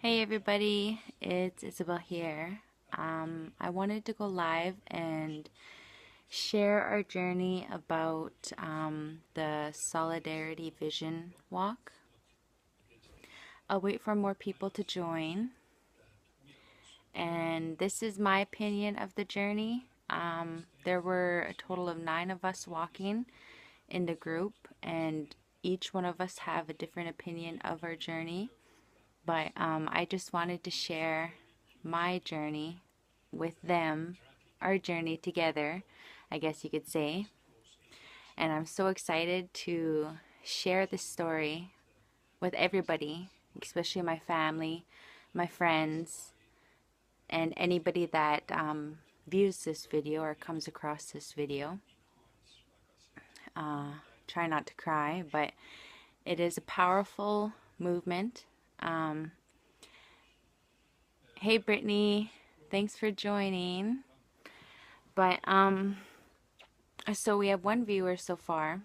Hey everybody, it's Isabel here. I wanted to go live and share our journey about the Solidarity Vision Walk. I'll wait for more people to join. And this is my opinion of the journey. There were a total of 9 of us walking in the group, and each one of us have a different opinion of our journey. But I just wanted to share my journey with them, our journey together, I guess you could say. And I'm so excited to share this story with everybody, especially my family, my friends, and anybody that views this video or comes across this video. Try not to cry, but it is a powerful movement. Hey Brittany, thanks for joining. But so we have one viewer so far.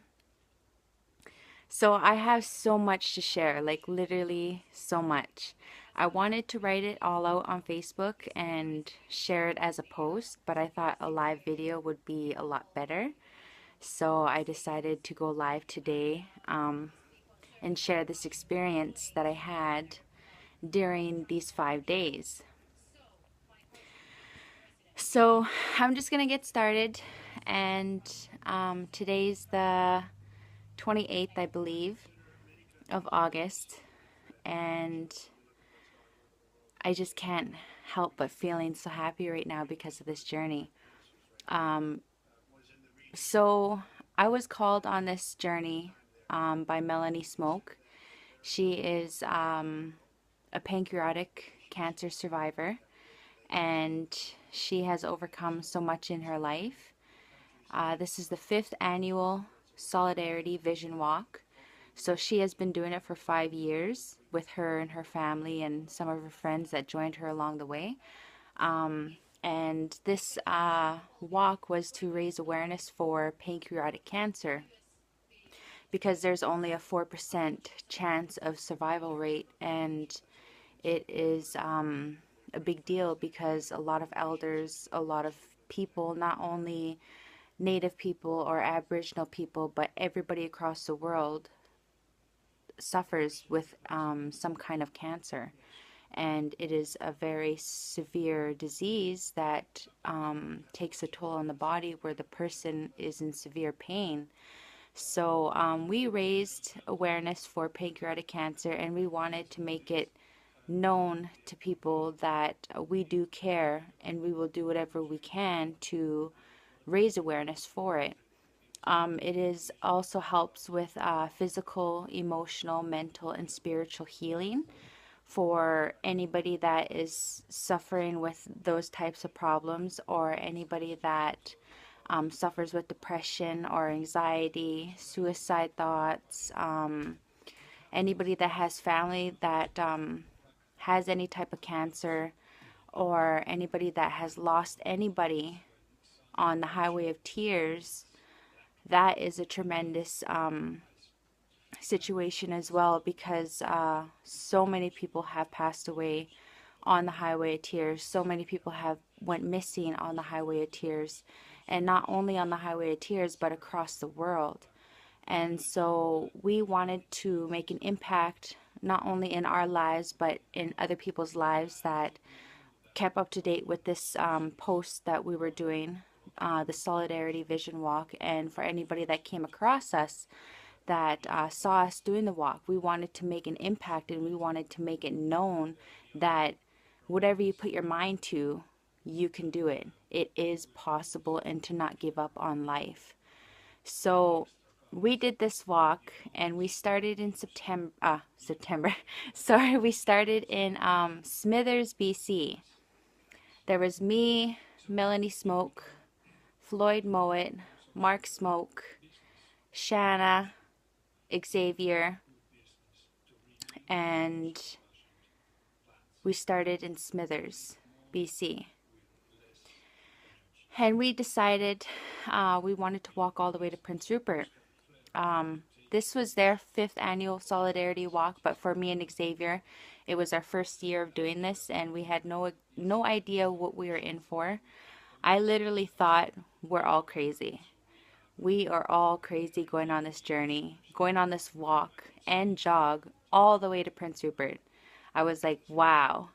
So I have so much to share, like literally so much. I wanted to write it all out on Facebook and share it as a post, but I thought a live video would be a lot better. So I decided to go live today and share this experience that I had during these 5 days. So I'm just gonna get started, and today's the 28th, I believe, of August, and I just can't help but feeling so happy right now because of this journey. So I was called on this journey by Melanie Smoke. She is a pancreatic cancer survivor, and she has overcome so much in her life. This is the 5th annual Solidarity Vision Walk. So she has been doing it for 5 years with her and her family and some of her friends that joined her along the way. And this walk was to raise awareness for pancreatic cancer, because there's only a 4% chance of survival rate, and it is a big deal because a lot of elders, a lot of people, not only Native people or Aboriginal people, but everybody across the world suffers with some kind of cancer. And it is a very severe disease that takes a toll on the body, where the person is in severe pain. So we raised awareness for pancreatic cancer, and we wanted to make it known to people that we do care, and we will do whatever we can to raise awareness for it. It is also helps with physical, emotional, mental, and spiritual healing for anybody that is suffering with those types of problems, or anybody that suffers with depression or anxiety, suicide thoughts, anybody that has family that has any type of cancer, or anybody that has lost anybody on the highway of tears. That is a tremendous situation as well, because so many people have passed away on the highway of tears. So many people have went missing on the highway of tears, and not only on the highway of tears, but across the world. And so we wanted to make an impact not only in our lives, but in other people's lives that kept up to date with this post that we were doing, the Solidarity Vision Walk. And for anybody that came across us that saw us doing the walk, we wanted to make an impact, and we wanted to make it known that whatever you put your mind to, you can do it. It is possible, and to not give up on life. So we did this walk, and we started in September. Sorry, we started in Smithers, BC. There was me, Melanie Smoke, Floyd Mowat, Mark Smoke, Shanna, Xavier, and we started in Smithers, BC. And we decided we wanted to walk all the way to Prince Rupert. this was their 5th annual Solidarity Walk, but for me and Xavier, it was our first year of doing this, and we had no idea what we were in for. I literally thought we're all crazy. We are all crazy going on this journey, going on this walk and jog all the way to Prince Rupert. I was like, wow.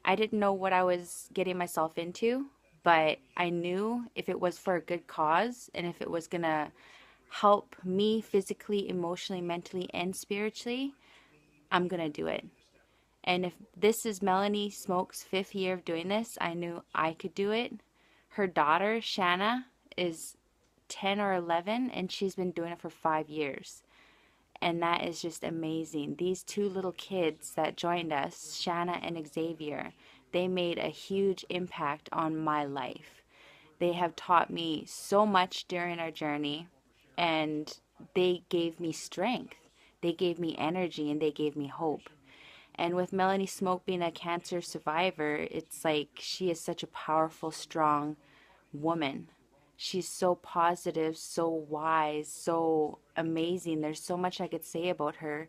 I didn't know what I was getting myself into, but I knew if it was for a good cause and if it was going to help me physically, emotionally, mentally, and spiritually, I'm going to do it. And if this is Melanie Smoke's 5th year of doing this, I knew I could do it. Her daughter, Shanna, is 10 or 11, and she's been doing it for 5 years. And that is just amazing. These 2 little kids that joined us, Shanna and Xavier, they made a huge impact on my life. They have taught me so much during our journey, and they gave me strength. They gave me energy, and they gave me hope. And with Melanie Smoke being a cancer survivor, it's like she is such a powerful, strong woman. She's so positive, so wise, so amazing. There's so much I could say about her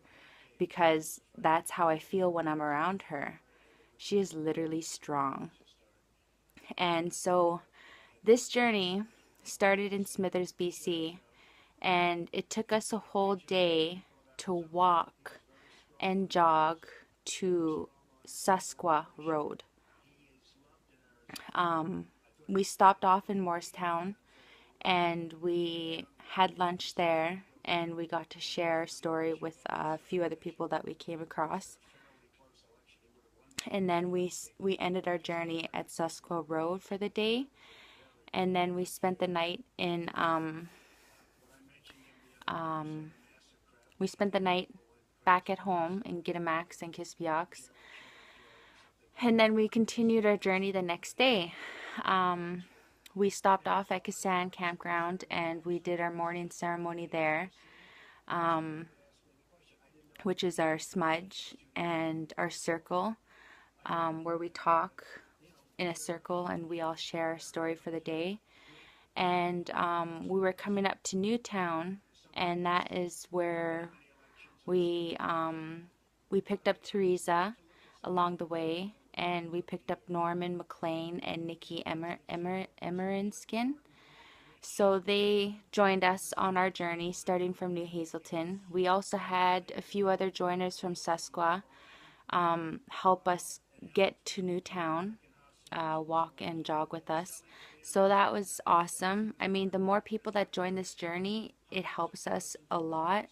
because that's how I feel when I'm around her. She is literally strong. And so this journey started in Smithers, BC, and it took us a whole day to walk and jog to Susquehanna Road. We stopped off in Morristown and we had lunch there, and we got to share our story with a few other people that we came across. And then we ended our journey at Susquehanna Road for the day, and then we spent the night in we spent the night back at home in Gittimax and Kispiox. And then we continued our journey the next day. We stopped off at Kasan Campground and we did our morning ceremony there, which is our smudge and our circle, where we talk in a circle and we all share our story for the day. And we were coming up to Newtown, and that is where we picked up Teresa along the way, and we picked up Norman McLean and Nikki Emerinskin. So they joined us on our journey starting from New Hazelton. We also had a few other joiners from Susquehanna help us get to Newtown, walk and jog with us. So that was awesome. I mean, the more people that join this journey, it helps us a lot.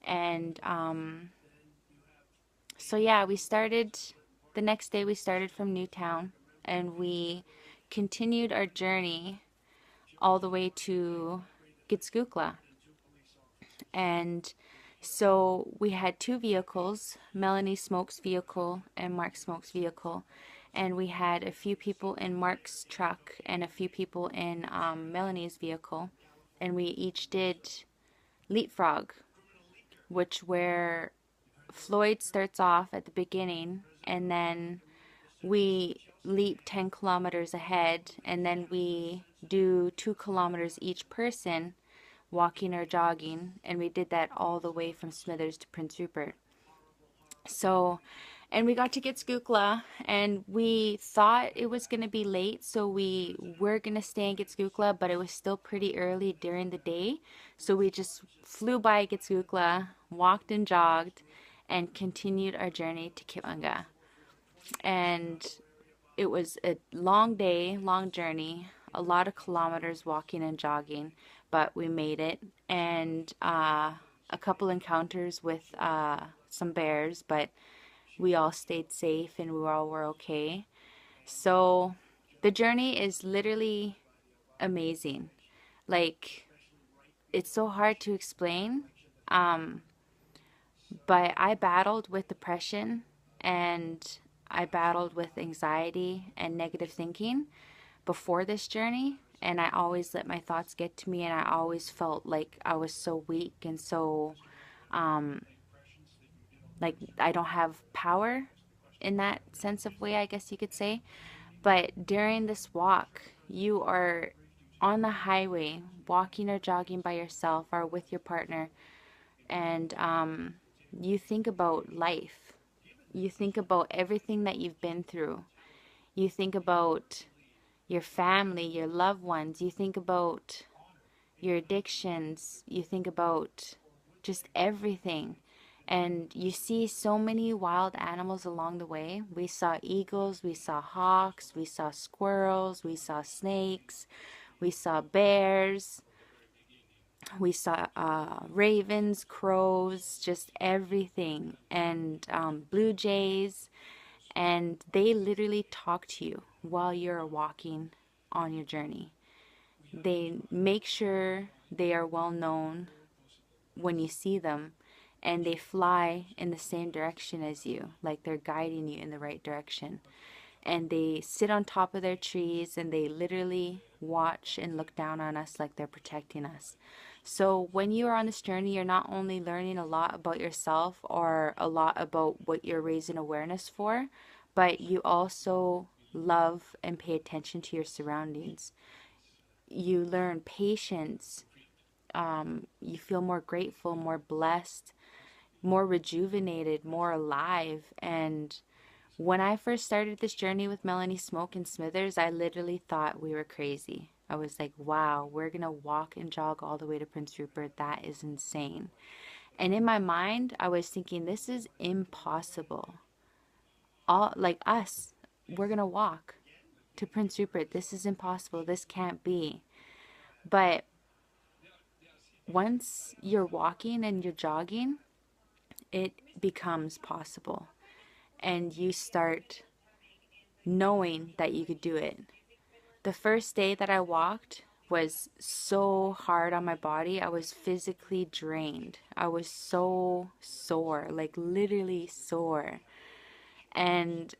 And so yeah, the next day we started from Newtown and we continued our journey all the way to Gitxkookla. And so we had 2 vehicles, Melanie Smoke's vehicle and Mark Smoke's vehicle. And we had a few people in Mark's truck and a few people in Melanie's vehicle. And we each did leapfrog, where Floyd starts off at the beginning, and then we leap 10 kilometers ahead, and then we do 2 kilometers each person, walking or jogging, and we did that all the way from Smithers to Prince Rupert. So, and we got to Gitxkookla, and we thought it was going to be late, so we were going to stay in Gitxkookla, but it was still pretty early during the day, so we just flew by Gitxkookla, walked and jogged, and continued our journey to Kitwanga. And it was a long day, long journey, a lot of kilometers walking and jogging, but we made it. And a couple encounters with some bears, but we all stayed safe and we all were okay. So the journey is literally amazing. Like, it's so hard to explain. But I battled with depression and I battled with anxiety and negative thinking before this journey. And I always let my thoughts get to me, and I always felt like I was so weak and so, like I don't have power in that sense of way, I guess you could say. But during this walk, you are on the highway, walking or jogging by yourself or with your partner. and you think about life. You think about everything that you've been through. You think about your family, your loved ones. You think about your addictions. You think about just everything. And you see so many wild animals along the way. We saw eagles, we saw hawks, we saw squirrels, we saw snakes, we saw bears, we saw ravens, crows, just everything, and blue jays. And they literally talk to you while you're walking on your journey. They make sure they are well known when you see them, and they fly in the same direction as you, like they're guiding you in the right direction. And they sit on top of their trees and they literally watch and look down on us like they're protecting us. So when you are on this journey, you're not only learning a lot about yourself or a lot about what you're raising awareness for, but you also love and pay attention to your surroundings. You learn patience. You feel more grateful, more blessed, more rejuvenated, more alive. And when I first started this journey with Melanie Smoke and Smithers, I literally thought we were crazy. I was like, wow, we're going to walk and jog all the way to Prince Rupert. That is insane. And in my mind, I was thinking, this is impossible. All like us, we're going to walk to Prince Rupert. This is impossible. This can't be. But once you're walking and you're jogging, it becomes possible. And you start knowing that you could do it. The first day that I walked was so hard on my body. I was physically drained. I was so sore, like literally sore. And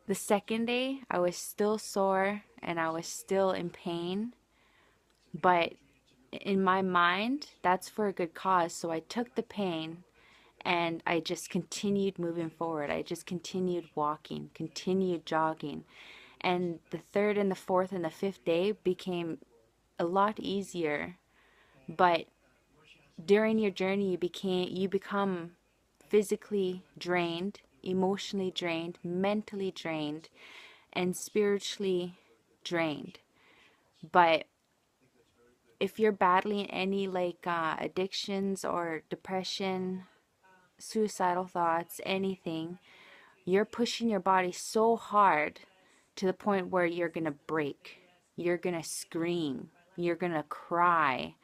the second day, I was still sore and I was still in pain. But in my mind, that's for a good cause. So I took the pain and I just continued moving forward. I just continued walking, continued jogging. And the third and the fourth and the fifth day became a lot easier. But during your journey, you become physically drained, emotionally drained, mentally drained, and spiritually drained. But if you're battling any like addictions or depression, suicidal thoughts, anything, you're pushing your body so hard to the point where you're going to break. You're going to scream. You're going to cry.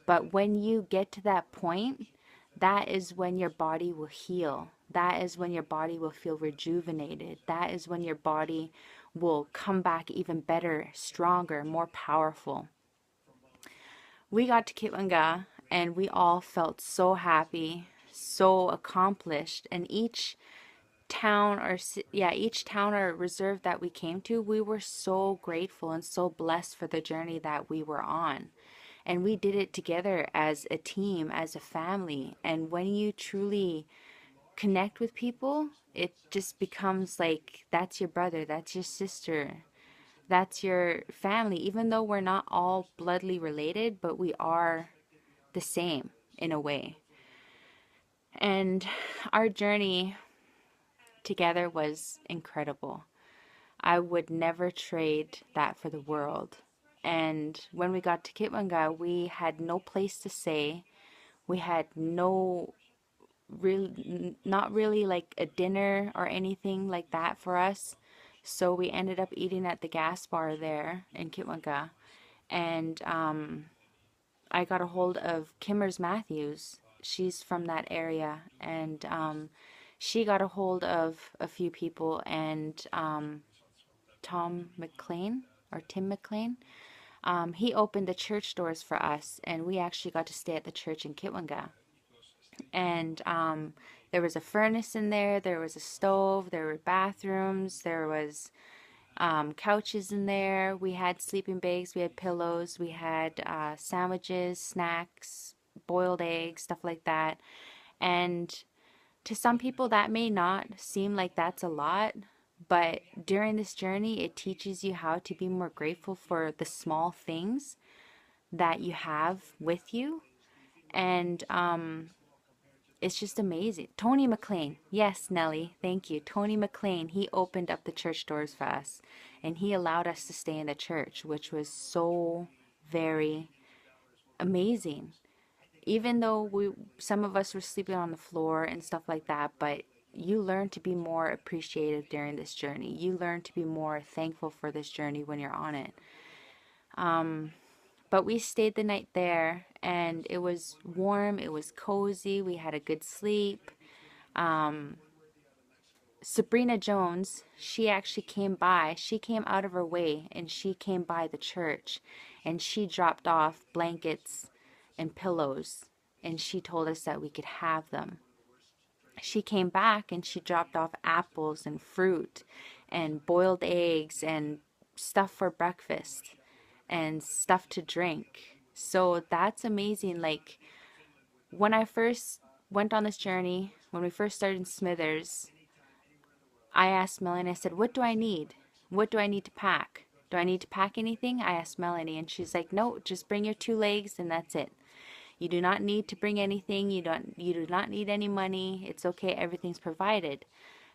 But when you get to that point, that is when your body will heal. That is when your body will feel rejuvenated. That is when your body will come back even better, stronger, more powerful. We got to Kitwanga and we all felt so happy, so accomplished, and each town or reserve that we came to, we were so grateful and so blessed for the journey that we were on. And we did it together as a team, as a family. And when you truly connect with people, it just becomes like that's your brother, that's your sister, that's your family. Even though we're not all bloodly related, but we are the same in a way. And our journey together was incredible. I would never trade that for the world. And when we got to Kitwanga, we had no place to stay. We had not really like a dinner or anything like that for us. So we ended up eating at the gas bar there in Kitwanga. And I got a hold of Kimmers Matthews. She's from that area. And she got a hold of a few people, and Tom McLean or Tim McLean. He opened the church doors for us, and we actually got to stay at the church in Kitwanga. And there was a furnace in there, there was a stove, there were bathrooms, there was couches in there. We had sleeping bags, we had pillows, we had sandwiches, snacks, boiled eggs, stuff like that. And to some people, that may not seem like that's a lot, but during this journey, it teaches you how to be more grateful for the small things that you have with you. And it's just amazing. Tony McLean. Yes, Nellie. Thank you. Tony McLean. He opened up the church doors for us and he allowed us to stay in the church, which was so very amazing. Even though some of us were sleeping on the floor and stuff like that, but you learn to be more appreciative during this journey. You learn to be more thankful for this journey when you're on it. But we stayed the night there and it was warm, it was cozy, we had a good sleep. Sabrina Jones, she actually came by. She came out of her way and she came by the church and she dropped off blankets and pillows and she told us that we could have them. She came back and she dropped off apples and fruit and boiled eggs and stuff for breakfast and stuff to drink. So that's amazing. Like when I first went on this journey, when we first started in Smithers, I asked Melanie, I said, what do I need? What do I need to pack? Do I need to pack anything? I asked Melanie and she's like, no, just bring your 2 legs and that's it. You do not need to bring anything. You do not need any money. It's okay. Everything's provided.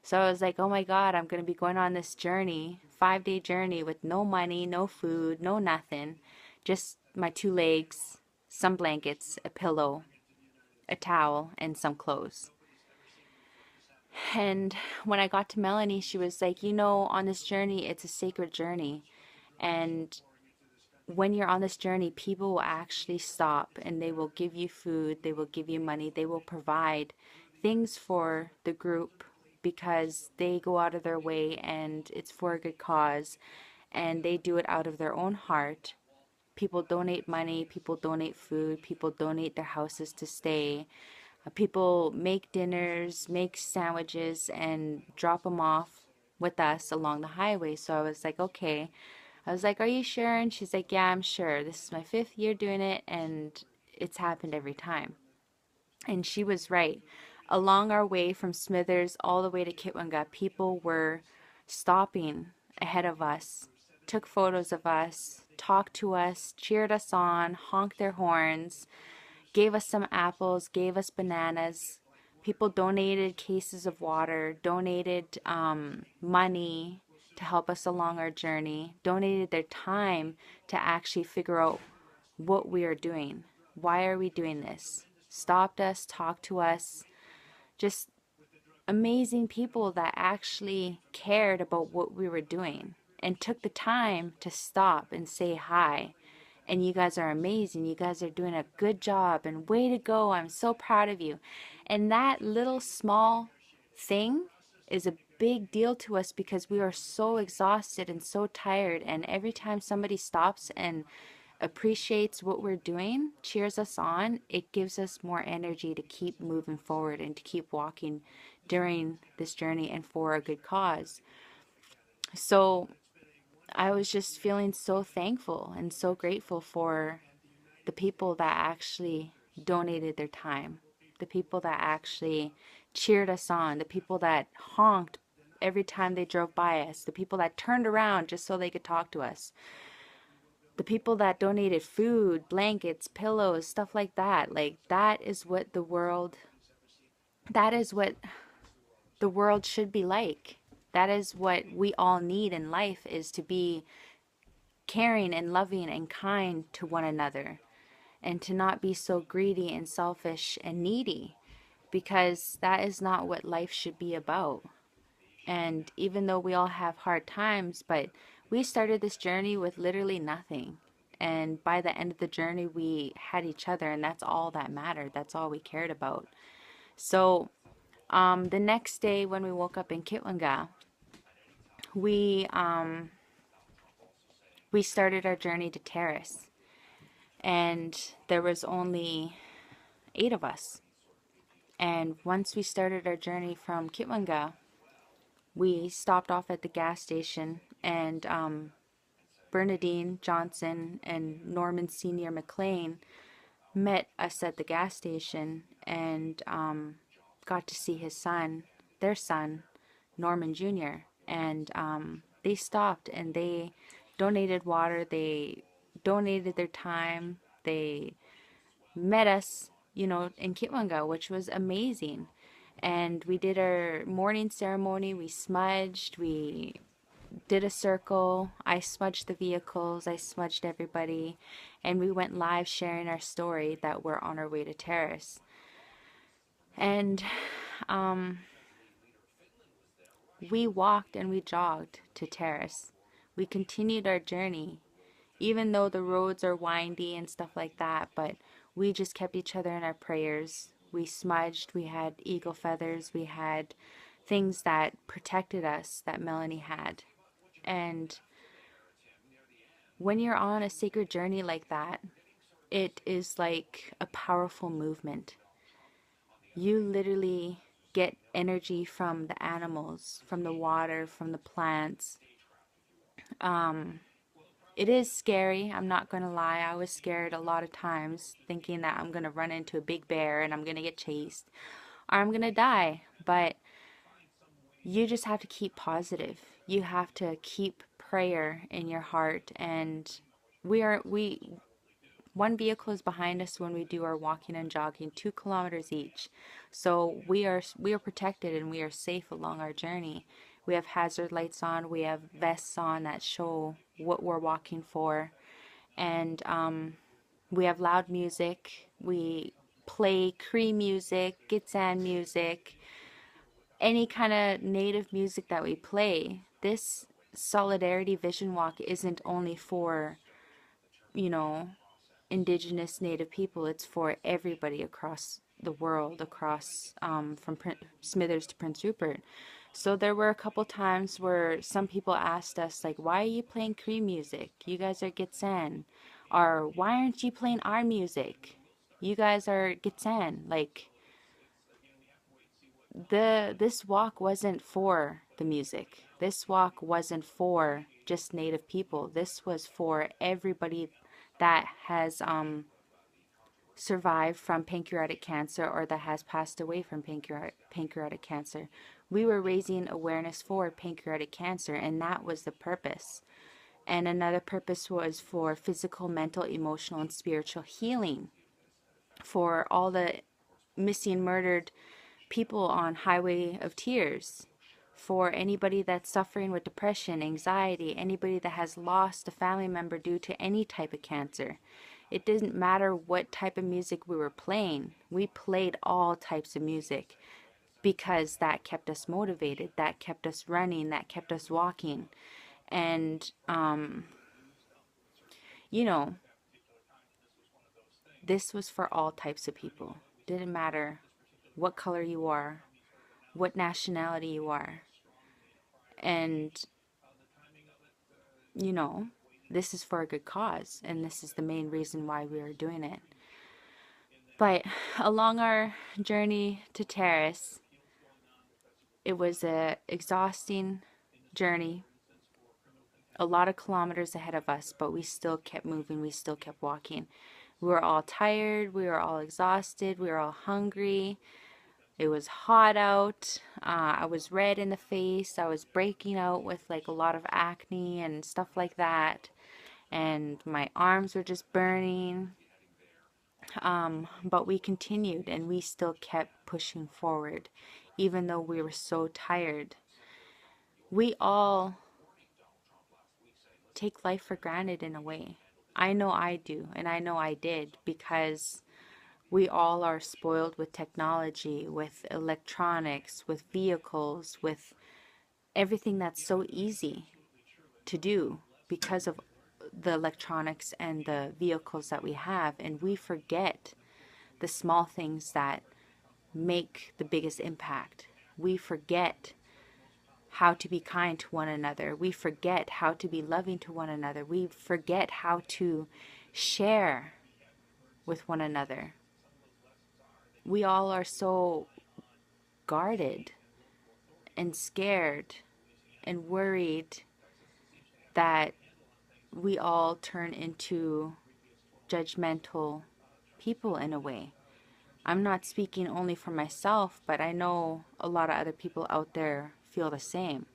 So I was like, oh my God, I'm going to be going on this journey, 5-day journey with no money, no food, no nothing. Just my 2 legs, some blankets, a pillow, a towel, and some clothes. And when I got to Melanie, she was like, you know, on this journey, it's a sacred journey. And when you're on this journey, people will actually stop and they will give you food, they will give you money, they will provide things for the group because they go out of their way and it's for a good cause and they do it out of their own heart. People donate money, people donate food, people donate their houses to stay. People make dinners, make sandwiches, and drop them off with us along the highway. So I was like, okay. I was like, are you sure? And she's like, yeah, I'm sure. This is my 5th year doing it, and it's happened every time. And she was right. Along our way from Smithers all the way to Kitwanga, people were stopping ahead of us, took photos of us, talked to us, cheered us on, honked their horns, gave us some apples, gave us bananas. People donated cases of water, donated money to help us along our journey, donated their time to actually figure out what we are doing. Why are we doing this? Stopped us, talked to us. Just amazing people that actually cared about what we were doing and took the time to stop and say hi. And you guys are amazing. You guys are doing a good job and way to go. I'm so proud of you. And that little small thing is a big deal to us because we are so exhausted and so tired. And every time somebody stops and appreciates what we're doing, cheers us on, it gives us more energy to keep moving forward and to keep walking during this journey and for a good cause. So I was just feeling so thankful and so grateful for the people that actually donated their time, the people that actually cheered us on, the people that honked every time they drove by us, the people that turned around just so they could talk to us, the people that donated food, blankets, pillows, stuff like that. Like that is what the world should be like. That is what we all need in life, is to be caring and loving and kind to one another and to not be so greedy and selfish and needy, because that is not what life should be about. And even though we all have hard times, but we started this journey with literally nothing. And by the end of the journey, we had each other, and that's all that mattered. That's all we cared about. So the next day when we woke up in Kitwanga, we we started our journey to Terrace, and there was only 8 of us. And once we started our journey from Kitwanga, we stopped off at the gas station, and Bernadine Johnson and Norman Senior McLean met us at the gas station and got to see his son, their son, Norman Jr. And they stopped and they donated water, they donated their time, they met us in Kitwanga, which was amazing. And we did our morning ceremony. We smudged, we did a circle. I smudged the vehicles, I smudged everybody, and we went live sharing our story that we're on our way to Terrace. And um, we walked and we jogged to Terrace. We continued our journey, even though the roads are windy and stuff like that, but we just kept each other in our prayers. We smudged, we had eagle feathers, we had things that protected us that Melanie had. And when you're on a sacred journey like that, it is like a powerful movement. You literally get energy from the animals, from the water, from the plants. It is scary, I'm not going to lie. I was scared a lot of times, thinking that I'm going to run into a big bear and I'm going to get chased or I'm going to die. But you just have to keep positive. You have to keep prayer in your heart. And we one vehicle is behind us when we do our walking and jogging, 2 kilometers each. So we are protected and we are safe along our journey. We have hazard lights on, we have vests on that show what we're walking for, and we have loud music. We play Cree music, Gitsan music, any kind of native music that we play. This Solidarity Vision Walk isn't only for, you know, Indigenous Native people, it's for everybody across the world, across from Smithers to Prince Rupert. So there were a couple times where some people asked us, like, why are you playing Cree music? You guys are Gitsan. Or why aren't you playing our music? You guys are Gitsan. Like, this walk wasn't for the music. This walk wasn't for just Native people. This was for everybody that has survived from pancreatic cancer or that has passed away from pancreatic cancer. We were raising awareness for pancreatic cancer, and that was the purpose. And another purpose was for physical, mental, emotional, and spiritual healing for all the missing, murdered people on Highway of Tears, for anybody that's suffering with depression, anxiety, anybody that has lost a family member due to any type of cancer. It didn't matter what type of music we were playing. We played all types of music because that kept us motivated, that kept us running, that kept us walking. And, you know, this was for all types of people. Didn't matter what color you are, what nationality you are. And, you know, this is for a good cause, and this is the main reason why we are doing it. But along our journey to Terrace, it was a exhausting journey, a lot of kilometers ahead of us, but we still kept moving, we still kept walking. We were all tired, we were all exhausted, we were all hungry. It was hot out. I was red in the face. I was breaking out with like a lot of acne and stuff like that. And my arms were just burning. But we continued and we still kept pushing forward, even though we were so tired. We all take life for granted in a way. I know I do, and I know I did, because we all are spoiled with technology, with electronics, with vehicles, with everything that's so easy to do because of the electronics and the vehicles that we have, and we forget the small things that make the biggest impact. We forget how to be kind to one another. We forget how to be loving to one another. We forget how to share with one another. We all are so guarded and scared and worried that we all turn into judgmental people in a way. I'm not speaking only for myself, but I know a lot of other people out there feel the same.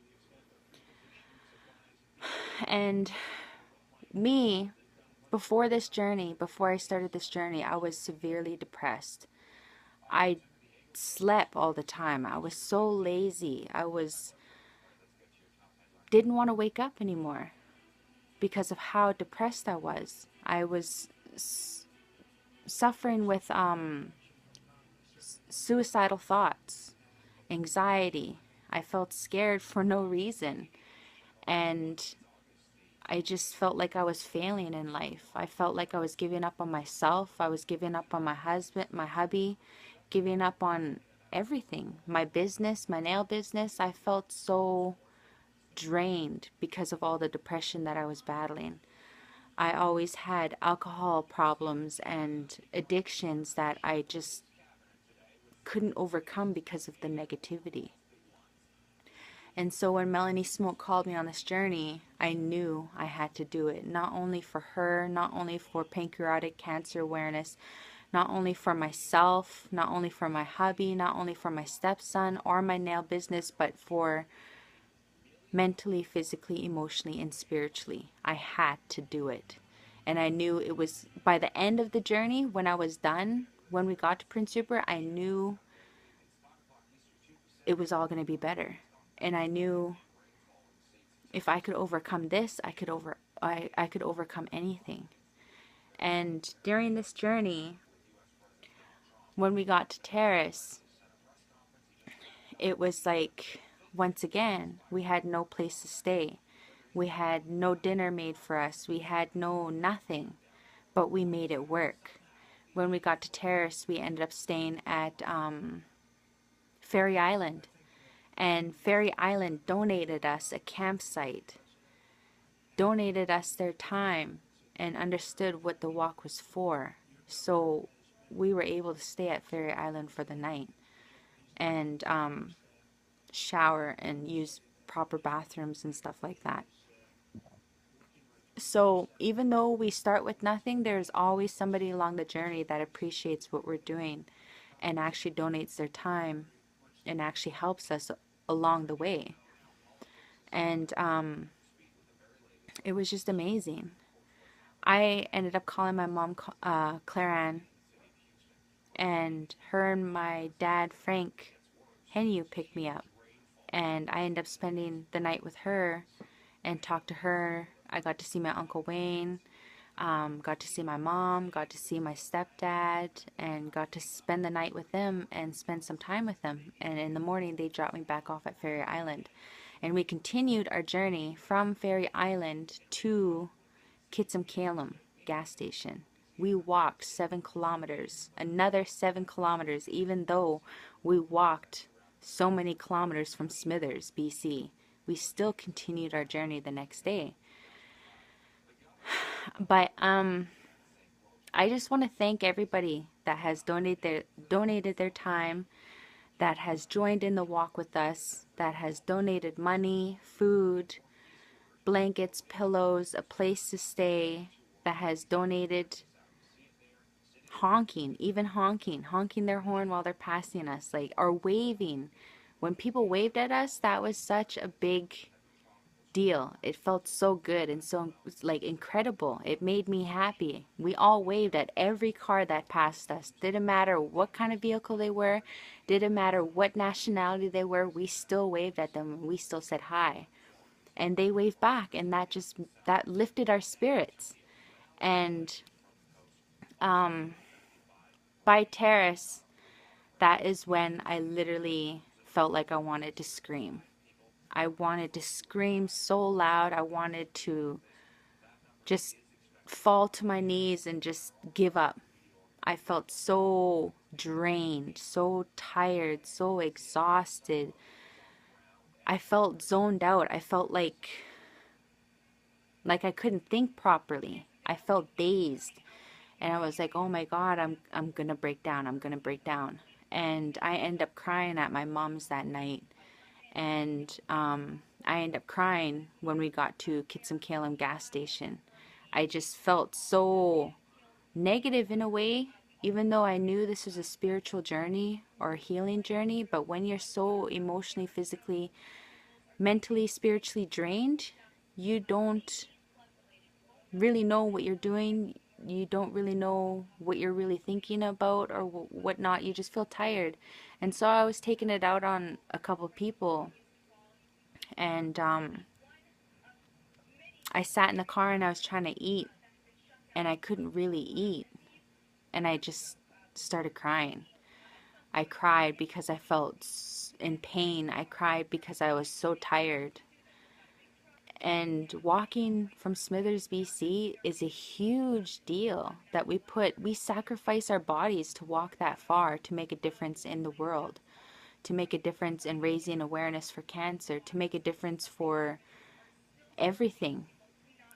And me, before this journey, before I started this journey, I was severely depressed. I slept all the time. I was so lazy. Didn't want to wake up anymore because of how depressed I was. I was suffering with suicidal thoughts, anxiety. I felt scared for no reason. And I just felt like I was failing in life. I felt like I was giving up on myself. I was giving up on my husband, my hubby, giving up on everything. My business, my nail business. I felt so drained because of all the depression that I was battling. I always had alcohol problems and addictions that I just couldn't overcome because of the negativity. And so when Melanie Smoke called me on this journey, I knew I had to do it. Not only for her, not only for pancreatic cancer awareness, not only for myself, not only for my hubby, not only for my stepson or my nail business, but for mentally, physically, emotionally, and spiritually. I had to do it. And I knew it was by the end of the journey, when I was done, when we got to Prince Rupert, I knew it was all going to be better. And I knew if I could overcome this, I could overcome anything. And during this journey, when we got to Terrace, it was like, once again, we had no place to stay. We had no dinner made for us. We had no nothing, but we made it work. When we got to Terrace, we ended up staying at Ferry Island. And Ferry Island donated us a campsite, donated us their time, and understood what the walk was for. So we were able to stay at Ferry Island for the night and shower and use proper bathrooms and stuff like that. So even though we start with nothing, there's always somebody along the journey that appreciates what we're doing and actually donates their time and actually helps us along the way. And it was just amazing. I ended up calling my mom, Claire Ann, and her and my dad, Frank Henu, picked me up. And I ended up spending the night with her and talked to her. I got to see my Uncle Wayne, got to see my mom, got to see my stepdad, and got to spend the night with them and spend some time with them. And in the morning, they dropped me back off at Ferry Island. And we continued our journey from Ferry Island to Kitsimkalem gas station. We walked 7 kilometers, another 7 kilometers, even though we walked so many kilometers from Smithers, BC. We still continued our journey the next day. But I just want to thank everybody that has donated their time, that has joined in the walk with us, that has donated money, food, blankets, pillows, a place to stay, that has donated honking, even honking their horn while they're passing us, like, or waving. When people waved at us, that was such a big deal. It felt so good and so like incredible. It made me happy. We all waved at every car that passed us. Didn't matter what kind of vehicle they were, didn't matter what nationality they were, we still waved at them and we still said hi. And they waved back, and that lifted our spirits. And by Terrace, that is when I literally felt like I wanted to scream. I wanted to scream so loud. I wanted to just fall to my knees and just give up. I felt so drained, so tired, so exhausted. I felt zoned out. I felt like I couldn't think properly. I felt dazed. And I was like, oh my God, I'm gonna break down. I'm gonna break down. And I ended up crying at my mom's that night. And I ended up crying when we got to Kitsimkalem gas station. I just felt so negative in a way, even though I knew this was a spiritual journey or a healing journey. But when you're so emotionally, physically, mentally, spiritually drained, you don't really know what you're doing. You don't really know what you're really thinking about or whatnot. You just feel tired. And so I was taking it out on a couple people. And I sat in the car and I was trying to eat. And I couldn't really eat. And I just started crying. I cried because I felt in pain. I cried because I was so tired. And walking from Smithers, BC is a huge deal that we sacrifice our bodies to walk that far to make a difference in the world, to make a difference in raising awareness for cancer, to make a difference for everything.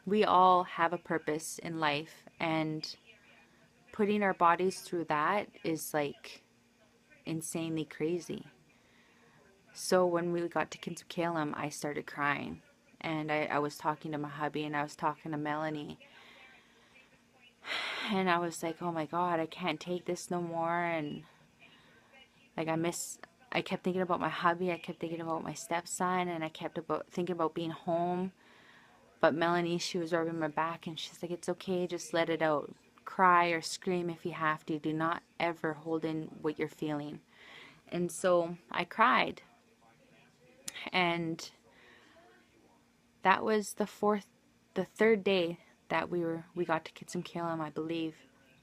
We all have a purpose in life, and putting our bodies through that is like insanely crazy. So when we got to Kinsale, I started crying. And I was talking to my hubby and I was talking to Melanie. And I was like, oh my God, I can't take this no more. And like I kept thinking about my hubby. I kept thinking about my stepson. And I kept thinking about being home. But Melanie, she was rubbing my back and she's like, it's okay, just let it out. Cry or scream if you have to. Do not ever hold in what you're feeling. And so I cried. And that was the third day that we got to Kitsimkalam, I believe,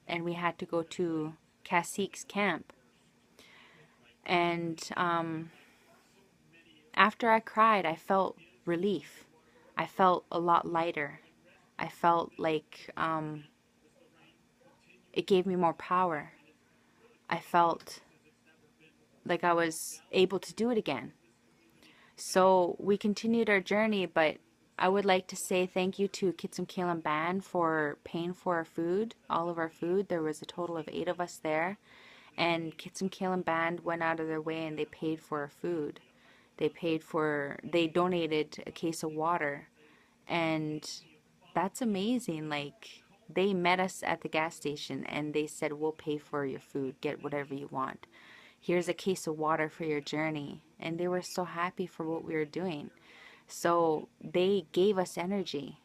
and we had to go to Cacique's camp. And after I cried, I felt relief. I felt a lot lighter. I felt like it gave me more power. I felt like I was able to do it again. So we continued our journey, but I would like to say thank you to Kitsimkalam Band for paying for our food, all of our food. There was a total of 8 of us there, and Kitsimkalam Band went out of their way and they paid for our food. They donated a case of water, and that's amazing. Like, they met us at the gas station and they said, we'll pay for your food, get whatever you want. Here's a case of water for your journey. And they were so happy for what we were doing. So they gave us energy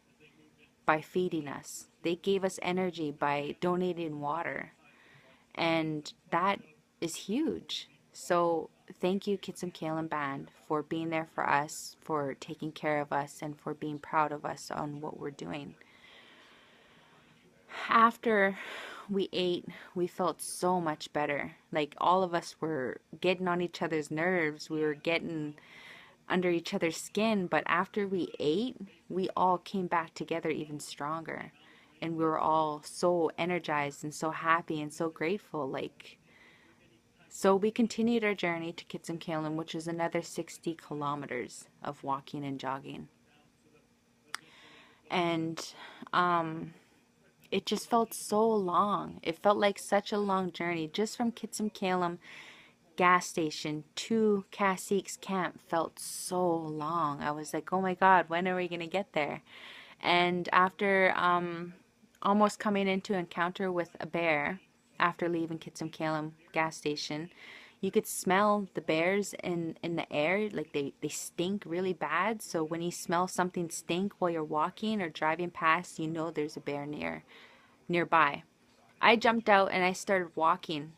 by feeding us. They gave us energy by donating water. And that is huge. So thank you, Kitsimkalam Band, for being there for us, for taking care of us, and for being proud of us on what we're doing. After we ate, we felt so much better. Like, all of us were getting on each other's nerves. We were getting under each other's skin. But after we ate, we all came back together even stronger. And we were all so energized and so happy and so grateful. Like, so we continued our journey to Kitsimkalam, which is another 60 kilometers of walking and jogging. And it just felt so long. It felt like such a long journey. Just from Kitsimkalam gas station to Cacique's camp felt so long. I was like, oh my God, when are we going to get there? And after almost coming into encounter with a bear after leaving Kitsimkalam gas station, you could smell the bears in the air. Like, they stink really bad. So when you smell something stink while you're walking or driving past, you know there's a bear nearby. I jumped out and I started walking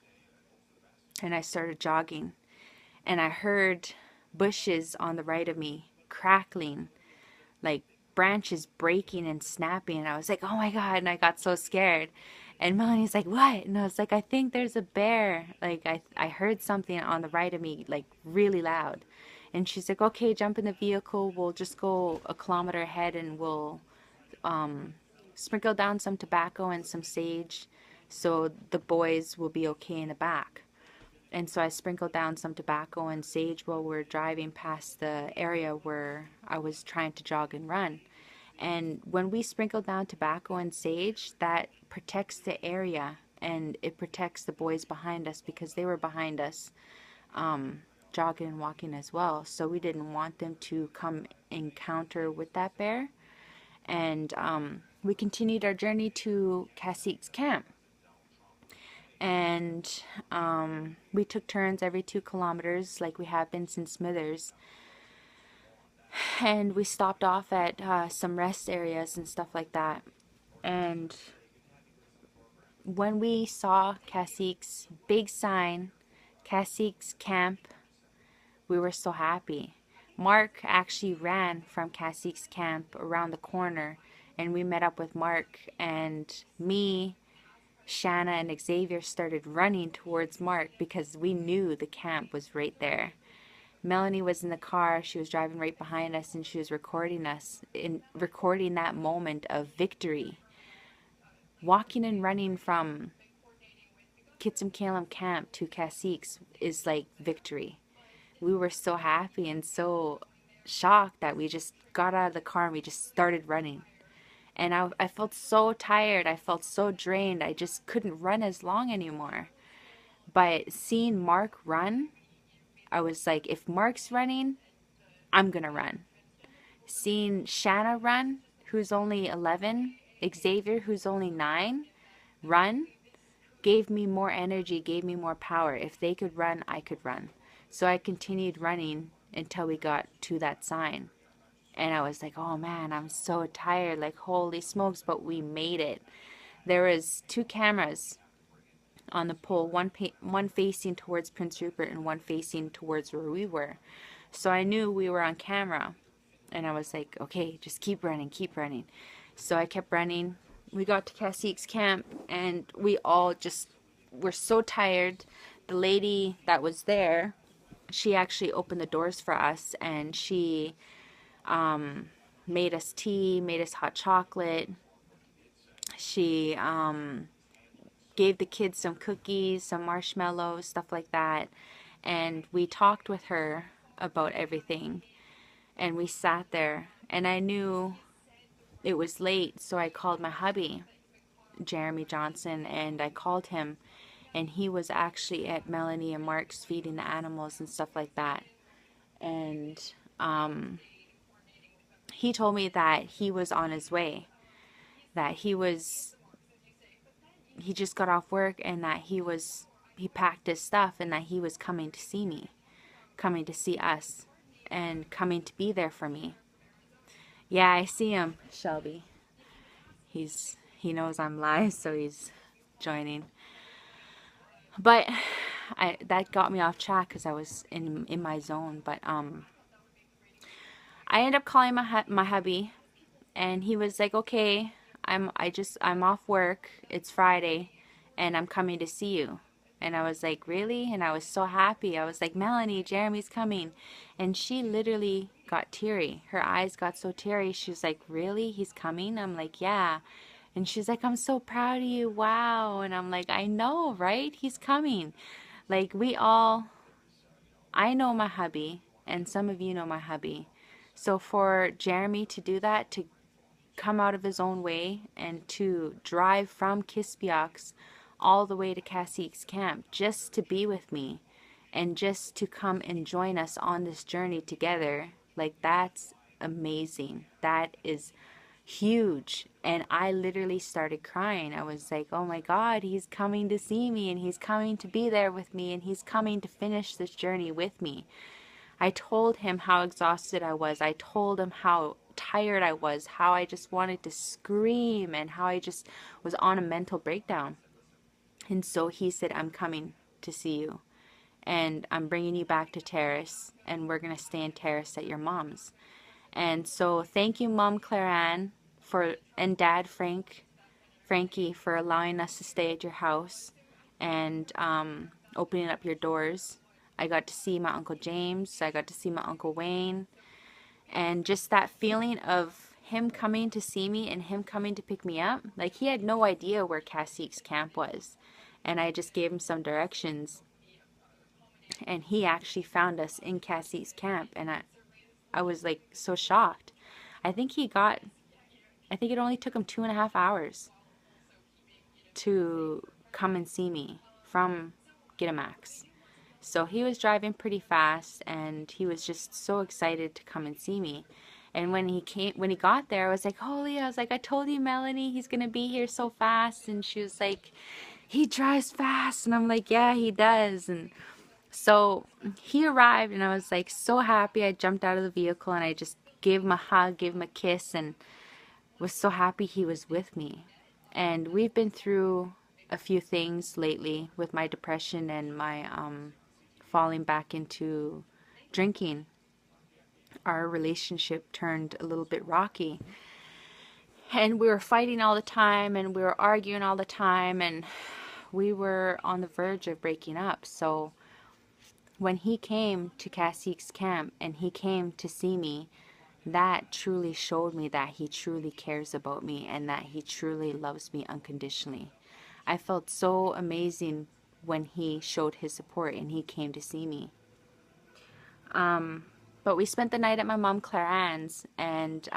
and I started jogging. And I heard bushes on the right of me crackling, like branches breaking and snapping. And I was like, oh my God. And I got so scared. And Melanie's like, what? And I was like, I think there's a bear. Like, I heard something on the right of me, like really loud. And she's like, okay, jump in the vehicle. We'll just go a kilometer ahead and we'll sprinkle down some tobacco and some sage so the boys will be okay in the back. And so I sprinkled down some tobacco and sage while we're driving past the area where I was trying to jog and run. And when we sprinkle down tobacco and sage, that protects the area and it protects the boys behind us because they were behind us jogging and walking as well. So we didn't want them to come encounter with that bear. And we continued our journey to Cacique's camp. And we took turns every 2 kilometers like we have been since Smithers. And we stopped off at some rest areas and stuff like that. And when we saw Cacique's big sign, Cacique's camp, we were so happy. Mark actually ran from Cacique's camp around the corner, and we met up with Mark, and me, Shanna, and Xavier started running towards Mark because we knew the camp was right there. Melanie was in the car. She was driving right behind us, and she was recording us, recording that moment of victory. Walking and running from Kitsim camp to Cacique's is like victory. We were so happy and so shocked that we just got out of the car and we just started running. And I felt so tired. I felt so drained. I just couldn't run as long anymore. But seeing Mark run, I was like, if Mark's running, I'm going to run. Seeing Shanna run, who's only 11, Xavier, who's only 9, run, gave me more energy, gave me more power. If they could run, I could run. So I continued running until we got to that sign. And I was like, oh man, I'm so tired. Like, holy smokes, but we made it. There was 2 cameras on the pole, one facing towards Prince Rupert and one facing towards where we were. So I knew we were on camera. And I was like, okay, just keep running, keep running. So I kept running. We got to Cacique's camp, and we all just were so tired. The lady that was there, she actually opened the doors for us, and she made us tea, made us hot chocolate. She gave the kids some cookies, some marshmallows, stuff like that. And we talked with her about everything. And we sat there, and I knew it was late, so I called my hubby, Jeremy Johnson, and I called him, and he was actually at Melanie and Mark's feeding the animals and stuff like that. And he told me that he was on his way, that he just got off work, and that he packed his stuff, and that he was coming to see me, coming to see us, and coming to be there for me. Yeah, I see him, Shelby. He knows I'm live, so he's joining. But that got me off track because I was in my zone. But I ended up calling my hubby, and he was like, "Okay, I'm off work. It's Friday, and I'm coming to see you." And I was like, "Really?" And I was so happy. I was like, "Melanie, Jeremy's coming." And she literally got teary. Her eyes got so teary. She was like, "Really? He's coming?" I'm like, "Yeah." And she's like, "I'm so proud of you. Wow." And I'm like, "I know, right? He's coming." Like, I know my hubby, and some of you know my hubby. So for Jeremy to do that, to come out of his own way and to drive from Kispiox all the way to Cacique's camp just to be with me and just to come and join us on this journey together, like, that's amazing. That is huge. And I literally started crying. I was like, oh my God, he's coming to see me, and he's coming to be there with me, and he's coming to finish this journey with me. I told him how exhausted I was. I told him how tired I was, how I just wanted to scream, and how I just was on a mental breakdown. And so he said, I'm coming to see you, and I'm bringing you back to Terrace, and we're going to stay in Terrace at your mom's. And so thank you, Mom Claire Ann, and Dad Frankie, for allowing us to stay at your house and opening up your doors. I got to see my Uncle James. I got to see my Uncle Wayne. And just that feeling of him coming to see me and him coming to pick me up. Like, he had no idea where Cacique's camp was. And I just gave him some directions. And he actually found us in Cacique's camp. And I was like so shocked. I think it only took him 2.5 hours to come and see me from Gittimax. So he was driving pretty fast, and he was just so excited to come and see me. And when he got there, I was like, holy, I was like, I told you, Melanie, he's gonna be here so fast. And she was like, he drives fast. And I'm like, yeah, he does. And so he arrived, and I was like so happy. I jumped out of the vehicle, and I just gave him a hug, gave him a kiss, and was so happy he was with me. And we've been through a few things lately with my depression and my falling back into drinking. Our relationship turned a little bit rocky. And we were fighting all the time and we were arguing all the time and we were on the verge of breaking up. So when he came to Cacique's camp and he came to see me, that truly showed me that he truly cares about me and that he truly loves me unconditionally. I felt so amazing when he showed his support and he came to see me. But we spent the night at my mom Claire Ann's, and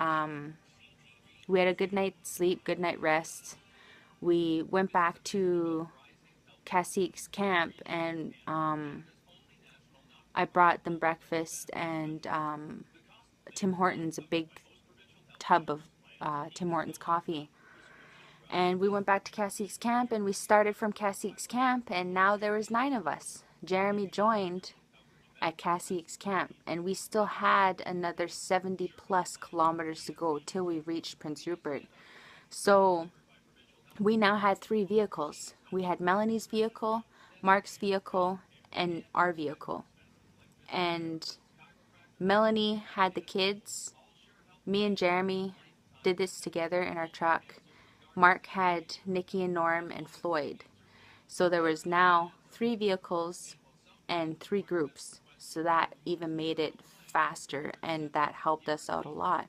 we had a good night's sleep, good night rest. We went back to Cacique's camp, and I brought them breakfast and Tim Hortons, a big tub of Tim Hortons coffee. And we went back to Cacique's camp, and we started from Cacique's camp, and now there was 9 of us. Jeremy joined at Cacique's camp, and we still had another 70 plus kilometers to go till we reached Prince Rupert. So we now had 3 vehicles. We had Melanie's vehicle, Mark's vehicle, and our vehicle. And Melanie had the kids. Me and Jeremy did this together in our truck. Mark had Nikki and Norm and Floyd. So there was now 3 vehicles and 3 groups. So that even made it faster, and that helped us out a lot.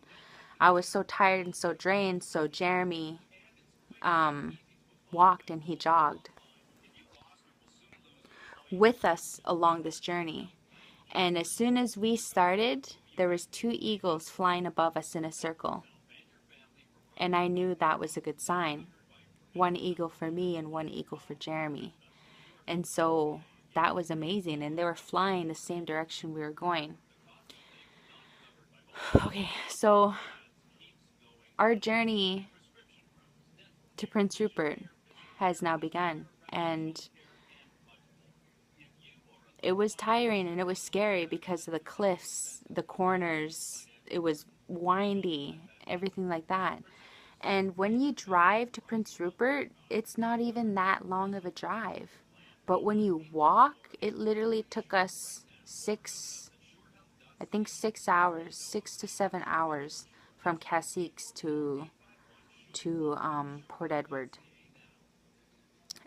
I was so tired and so drained, so Jeremy walked and he jogged with us along this journey. And as soon as we started, there was 2 eagles flying above us in a circle. And I knew that was a good sign. 1 eagle for me and 1 eagle for Jeremy. And so that was amazing. And they were flying the same direction we were going. Okay, so our journey to Prince Rupert has now begun. And it was tiring and it was scary because of the cliffs, the corners. It was windy, everything like that. And when you drive to Prince Rupert, it's not even that long of a drive. But when you walk, it literally took us 6 hours, 6 to 7 hours from Caciques to Port Edward.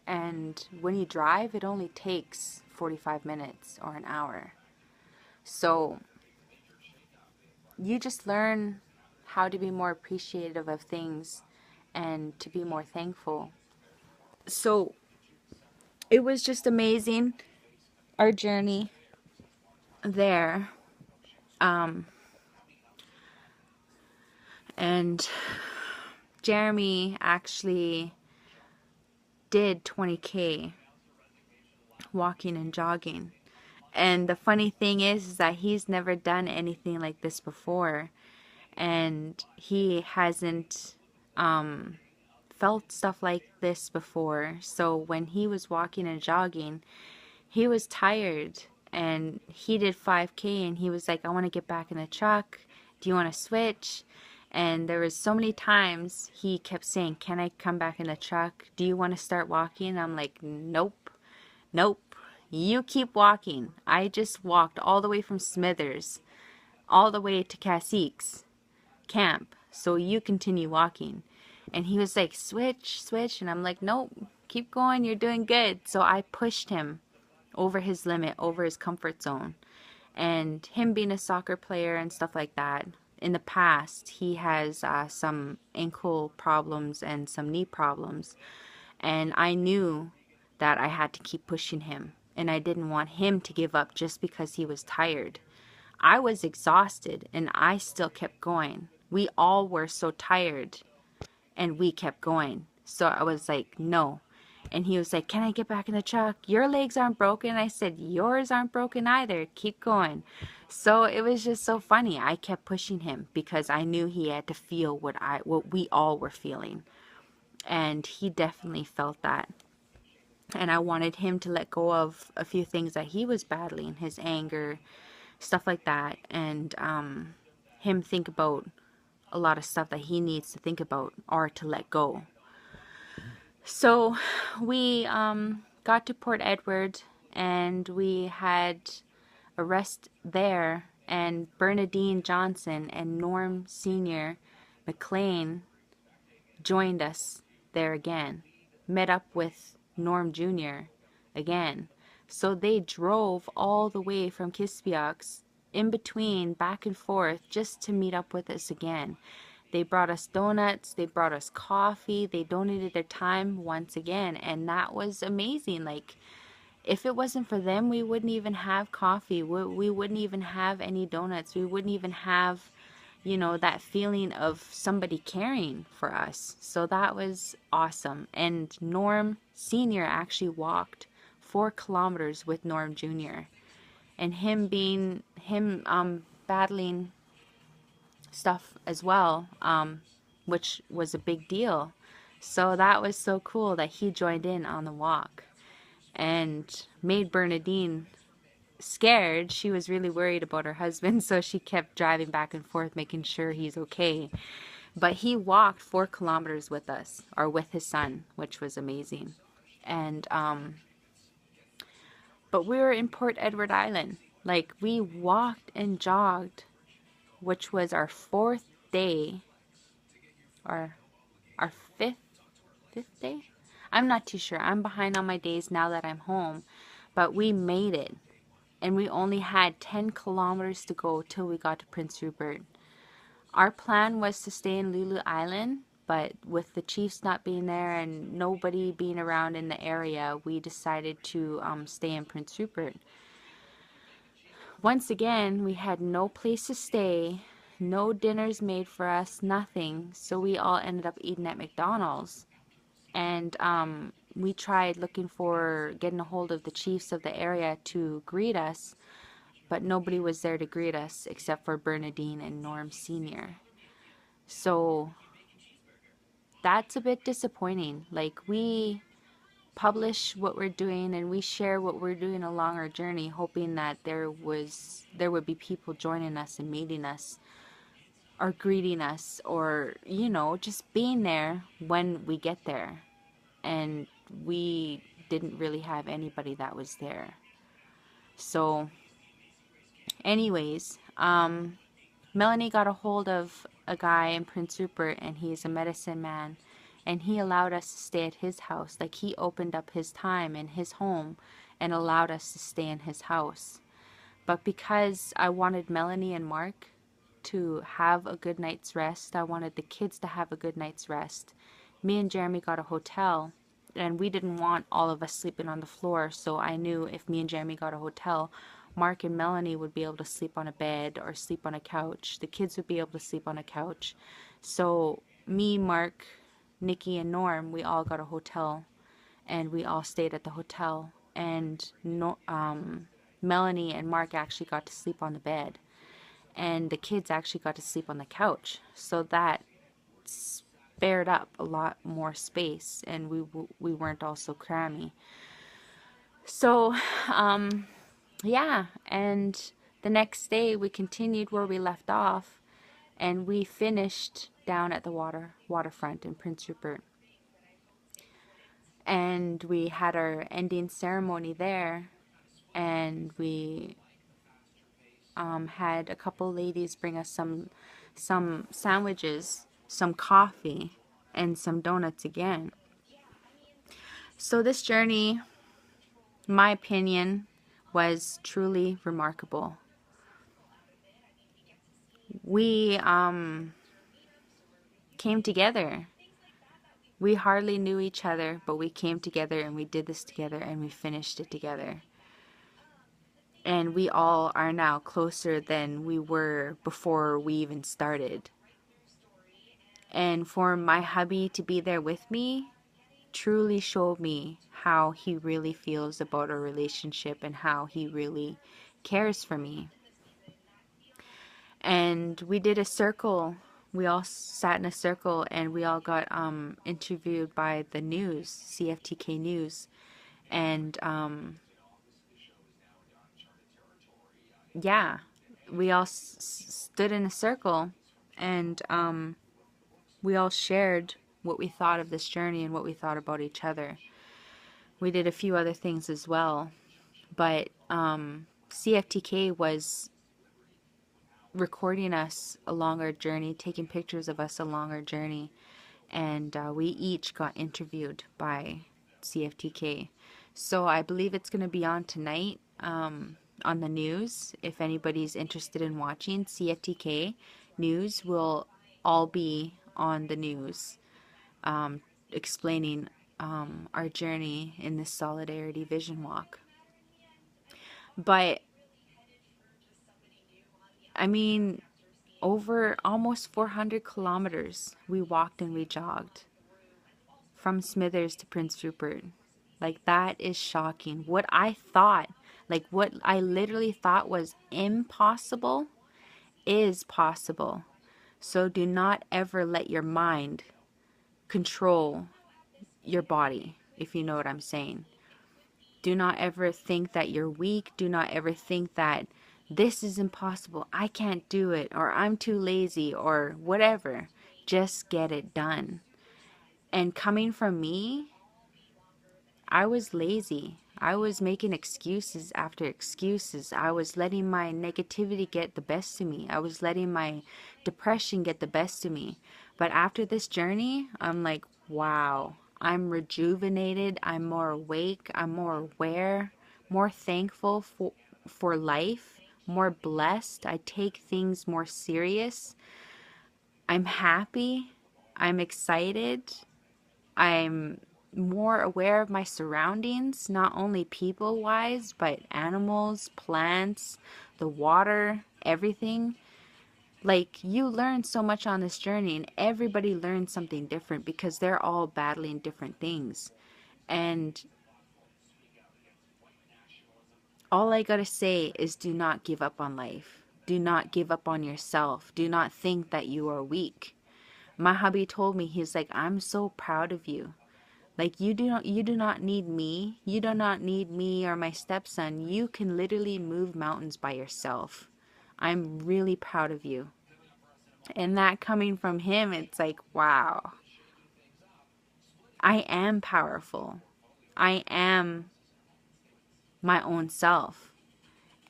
And when you drive, it only takes 45 minutes or an hour. So you just learn how to be more appreciative of things and to be more thankful. So it was just amazing, our journey there. And Jeremy actually did 20K walking and jogging. And the funny thing is that he's never done anything like this before. And he hasn't felt stuff like this before. So when he was walking and jogging, he was tired. And he did 5K and he was like, I want to get back in the truck. Do you want to switch? And there was so many times he kept saying, can I come back in the truck? Do you want to start walking? And I'm like, nope, nope. You keep walking. I just walked all the way from Smithers, all the way to Cacique's camp. So you continue walking. And he was like, switch, switch. And I'm like, nope, keep going. You're doing good. So I pushed him over his limit, over his comfort zone. And him being a soccer player and stuff like that, in the past, he has some ankle problems and some knee problems. And I knew that I had to keep pushing him. And I didn't want him to give up just because he was tired. I was exhausted and I still kept going. We all were so tired and we kept going. So I was like, no. And he was like, can I get back in the truck? Your legs aren't broken. I said, yours aren't broken either. Keep going. So it was just so funny. I kept pushing him because I knew he had to feel what we all were feeling. And he definitely felt that. And I wanted him to let go of a few things that he was battling, his anger, stuff like that. And him think about a lot of stuff that he needs to think about or to let go. So we got to Port Edward, and we had a rest there, and Bernadine Johnson and Norm Sr. McLean joined us there again, met up with Norm Jr. again. So they drove all the way from Kispiox, in between, back and forth, just to meet up with us again. They brought us donuts, they brought us coffee, they donated their time once again, and that was amazing. Like, if it wasn't for them, we wouldn't even have coffee. We wouldn't even have any donuts. We wouldn't even have, you know, that feeling of somebody caring for us. So that was awesome. And Norm Sr. actually walked 4 kilometers with Norm Jr. And him battling stuff as well, which was a big deal. So that was so cool that he joined in on the walk and made Bernadine scared. She was really worried about her husband, so she kept driving back and forth, making sure he's okay. But he walked 4 kilometers with us, or with his son, which was amazing. And but we were in Port Edward Island. Like, we walked and jogged, which was our 4th day, or our fifth day. I'm not too sure. I'm behind on my days now that I'm home, but we made it. And we only had 10 kilometers to go till we got to Prince Rupert. Our plan was to stay in Lulu Island, but with the Chiefs not being there and nobody being around in the area, we decided to stay in Prince Rupert. Once again, we had no place to stay, no dinners made for us, nothing, so we all ended up eating at McDonald's. And we tried looking for getting a hold of the chiefs of the area to greet us, but nobody was there to greet us except for Bernadine and Norm Sr. So that's a bit disappointing. Like, we publish what we're doing and we share what we're doing along our journey, hoping that there would be people joining us and meeting us or greeting us, or, you know, just being there when we get there. And we didn't really have anybody that was there. So anyways, Melanie got a hold of a guy in Prince Rupert, and he's a medicine man, and he allowed us to stay at his house. Like, he opened up his time in his home and allowed us to stay in his house. But because I wanted Melanie and Mark to have a good night's rest, I wanted the kids to have a good night's rest, me and Jeremy got a hotel, and we didn't want all of us sleeping on the floor. So I knew if me and Jeremy got a hotel, Mark and Melanie would be able to sleep on a bed or sleep on a couch. The kids would be able to sleep on a couch. So me, Mark, Nikki, and Norm, we all got a hotel, and we all stayed at the hotel. And no, Melanie and Mark actually got to sleep on the bed, and the kids actually got to sleep on the couch. So that spared up a lot more space, and we weren't all so crammy. So yeah, and the next day we continued where we left off, and we finished down at the waterfront in Prince Rupert, and we had our ending ceremony there, and we had a couple ladies bring us some sandwiches, some coffee, and some donuts again. So this journey, in my opinion, was truly remarkable. We came together. We hardly knew each other, but we came together and we did this together and we finished it together. And we all are now closer than we were before we even started. And for my hubby to be there with me truly showed me how he really feels about our relationship and how he really cares for me. And we did a circle. We all sat in a circle, and we all got interviewed by the news, CFTK News. And yeah, we all stood in a circle, and we all shared what we thought of this journey and what we thought about each other. We did a few other things as well, but CFTK was recording us along our journey, taking pictures of us along our journey, and we each got interviewed by CFTK. So I believe it's going to be on tonight on the news. If anybody's interested in watching, CFTK news will all be on the news, explaining our journey in this Solidarity Vision Walk. But I mean, over almost 400 kilometers we walked and we jogged from Smithers to Prince Rupert. Like, that is shocking. What I thought, like what I literally thought was impossible, is possible. So do not ever let your mind control your body, if you know what I'm saying. Do not ever think that you're weak. Do not ever think that this is impossible, I can't do it, or I'm too lazy, or whatever. Just get it done. And coming from me, I was lazy. I was making excuses after excuses. I was letting my negativity get the best of me. I was letting my depression get the best of me. But after this journey, I'm like, wow, I'm rejuvenated. I'm more awake. I'm more aware, more thankful for life, more blessed. I take things more serious. I'm happy. I'm excited. I'm more aware of my surroundings, not only people-wise, but animals, plants, the water, everything. Like, you learn so much on this journey, and everybody learns something different because they're all battling different things. And all I gotta say is, do not give up on life. Do not give up on yourself. Do not think that you are weak. My hubby told me, he's like, I'm so proud of you. Like, you do not need me. You do not need me or my stepson. You can literally move mountains by yourself. I'm really proud of you. And that coming from him, it's like, wow. I am powerful. I am my own self.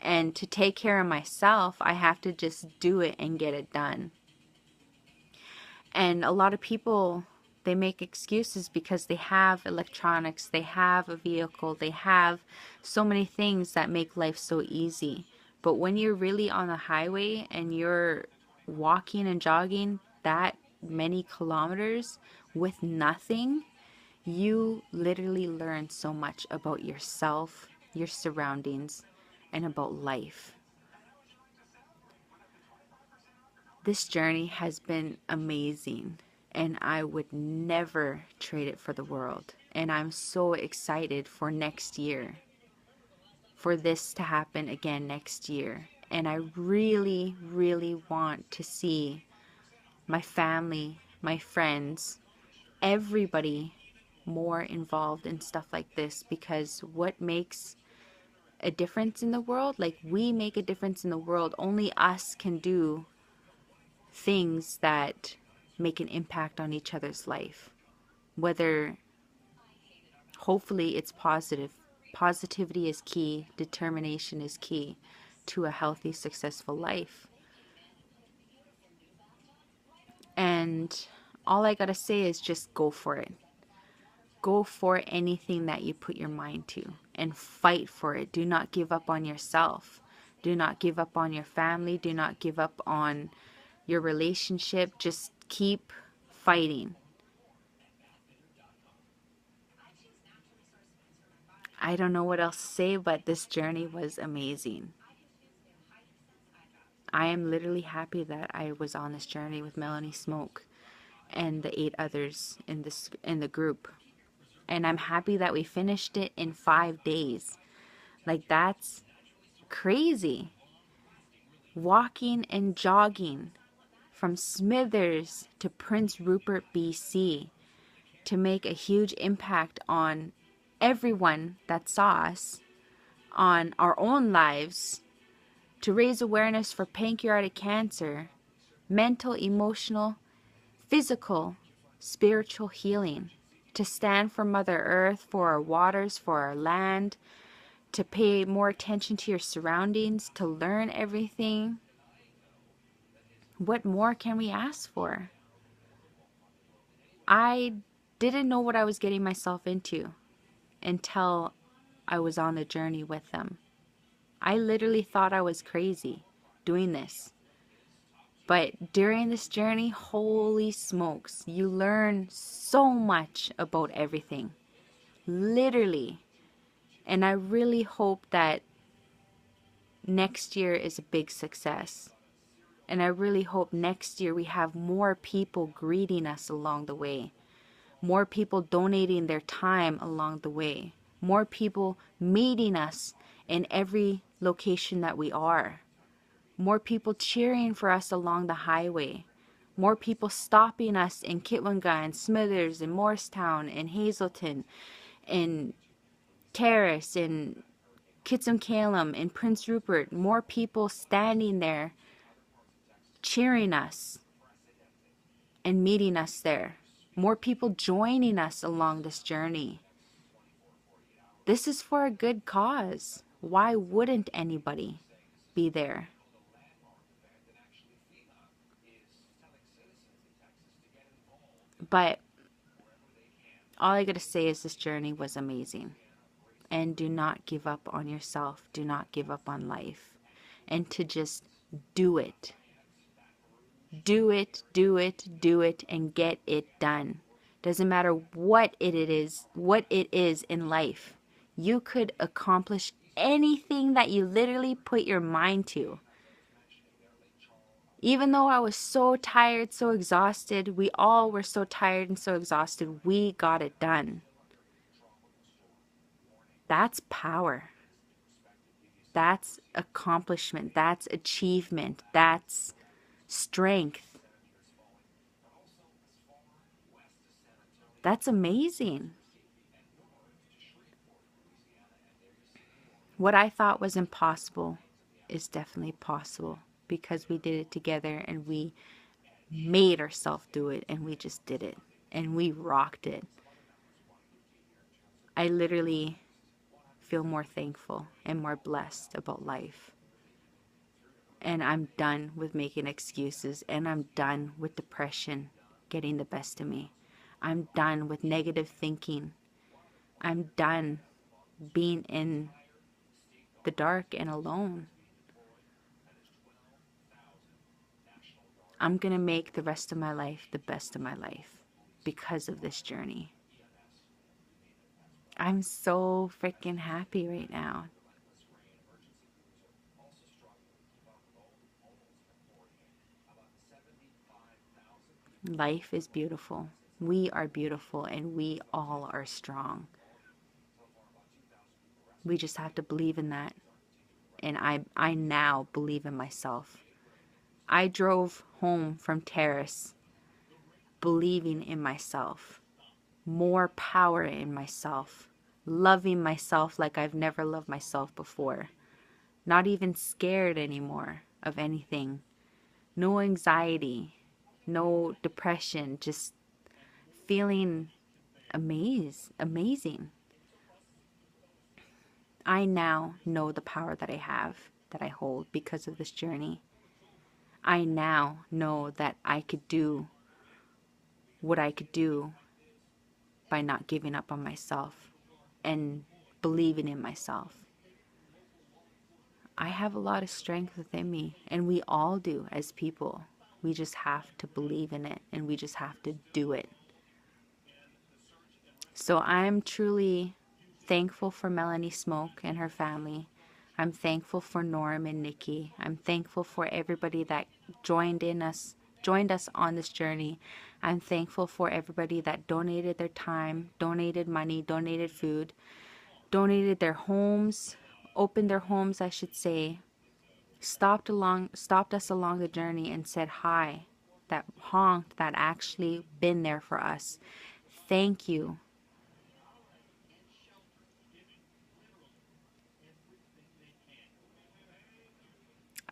And to take care of myself, I have to just do it and get it done. And a lot of people, they make excuses because they have electronics, they have a vehicle, they have so many things that make life so easy. But when you're really on the highway and you're walking and jogging that many kilometers with nothing, you literally learn so much about yourself, your surroundings, and about life. This journey has been amazing, and I would never trade it for the world. And I'm so excited for next year, for this to happen again next year. And I really, really want to see my family, my friends, everybody more involved in stuff like this, because what makes a difference in the world, like, we make a difference in the world. Only us can do things that make an impact on each other's life. Whether, hopefully, it's positive. Positivity is key. Determination is key to a healthy, successful life. And all I gotta say is just go for it. Go for anything that you put your mind to and fight for it. Do not give up on yourself. Do not give up on your family. Do not give up on your relationship. Just keep fighting. I don't know what else to say, but this journey was amazing. I am literally happy that I was on this journey with Melanie Smoke and the 8 others in the group. And I'm happy that we finished it in 5 days. Like, that's crazy. Walking and jogging from Smithers to Prince Rupert, BC, to make a huge impact on everyone that saw us, on our own lives, to raise awareness for pancreatic cancer, mental, emotional, physical, spiritual healing, to stand for Mother Earth, for our waters, for our land, to pay more attention to your surroundings, to learn everything. What more can we ask for? I didn't know what I was getting myself into until I was on the journey with them. I literally thought I was crazy doing this. But during this journey, holy smokes, you learn so much about everything. Literally. And I really hope that next year is a big success. And I really hope next year we have more people greeting us along the way. More people donating their time along the way. More people meeting us in every location that we are. More people cheering for us along the highway. More people stopping us in Kitwanga and Smithers and Morristown and Hazelton and Terrace and Kitsim-Kalem and Prince Rupert. More people standing there cheering us and meeting us there. More people joining us along this journey. This is for a good cause. Why wouldn't anybody be there? But all I gotta say is this journey was amazing. And do not give up on yourself. Do not give up on life. And to just do it. Do it, do it, do it, and get it done. Doesn't matter what it is in life. You could accomplish anything that you literally put your mind to. Even though I was so tired, so exhausted, we all were so tired and so exhausted, we got it done. That's power. That's accomplishment. That's achievement. That's strength. That's amazing. What I thought was impossible is definitely possible because we did it together and we made ourselves do it and we just did it and we rocked it. I literally feel more thankful and more blessed about life. And I'm done with making excuses, and I'm done with depression getting the best of me. I'm done with negative thinking. I'm done being in the dark and alone. I'm going to make the rest of my life the best of my life because of this journey. I'm so freaking happy right now. Life is beautiful. We are beautiful and we all are strong. We just have to believe in that. And I now believe in myself. I drove home from Terrace believing in myself. More power in myself. Loving myself like I've never loved myself before. Not even scared anymore of anything. No anxiety. No depression. Just feeling amazing. I now know the power that I have, that I hold because of this journey. I now know that I could do what I could do by not giving up on myself and believing in myself. I have a lot of strength within me, and we all do as people. We just have to believe in it, and we just have to do it. So I'm truly thankful for Melanie Smoke and her family. I'm thankful for Norm and Nikki. I'm thankful for everybody that joined us on this journey. I'm thankful for everybody that donated their time, donated money, donated food, donated their homes, opened their homes, I should say, stopped us along the journey and said hi, that honked, that actually been there for us. Thank you.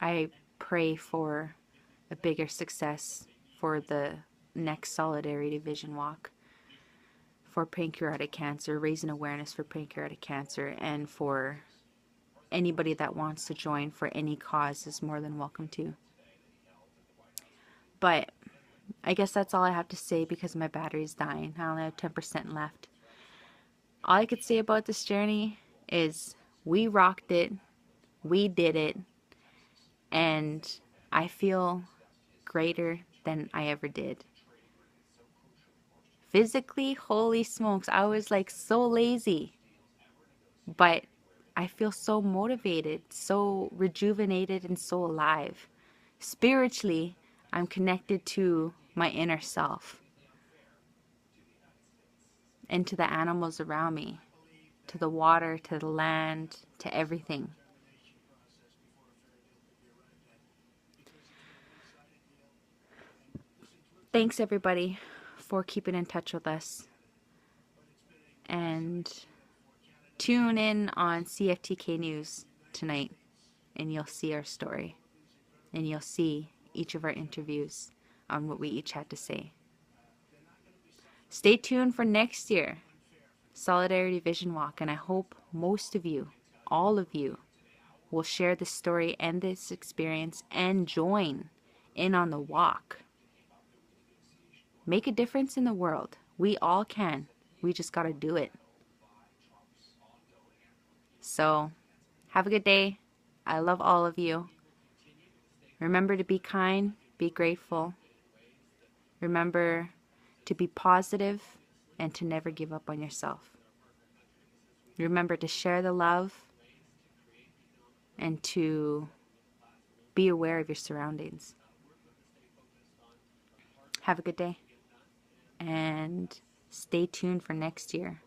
I pray for a bigger success for the next Solidarity Vision Walk for pancreatic cancer, raising awareness for pancreatic cancer, and for anybody that wants to join for any cause is more than welcome to. But I guess that's all I have to say because my battery's dying. I only have 10% left. All I could say about this journey is we rocked it, we did it, and I feel greater than I ever did. Physically, holy smokes, I was like so lazy, but I feel so motivated, so rejuvenated, and so alive. Spiritually, I'm connected to my inner self and to the animals around me, to the water, to the land, to everything. Thanks everybody for keeping in touch with us, and tune in on CFTK News tonight and you'll see our story and you'll see each of our interviews on what we each had to say. Stay tuned for next year, Solidarity Vision Walk, and I hope most of you, all of you, will share this story and this experience and join in on the walk. Make a difference in the world. We all can. We just got to do it. So, have a good day. I love all of you. Remember to be kind, be grateful. Remember to be positive and to never give up on yourself. Remember to share the love and to be aware of your surroundings. Have a good day and stay tuned for next year.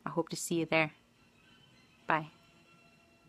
I hope to see you there. Bye.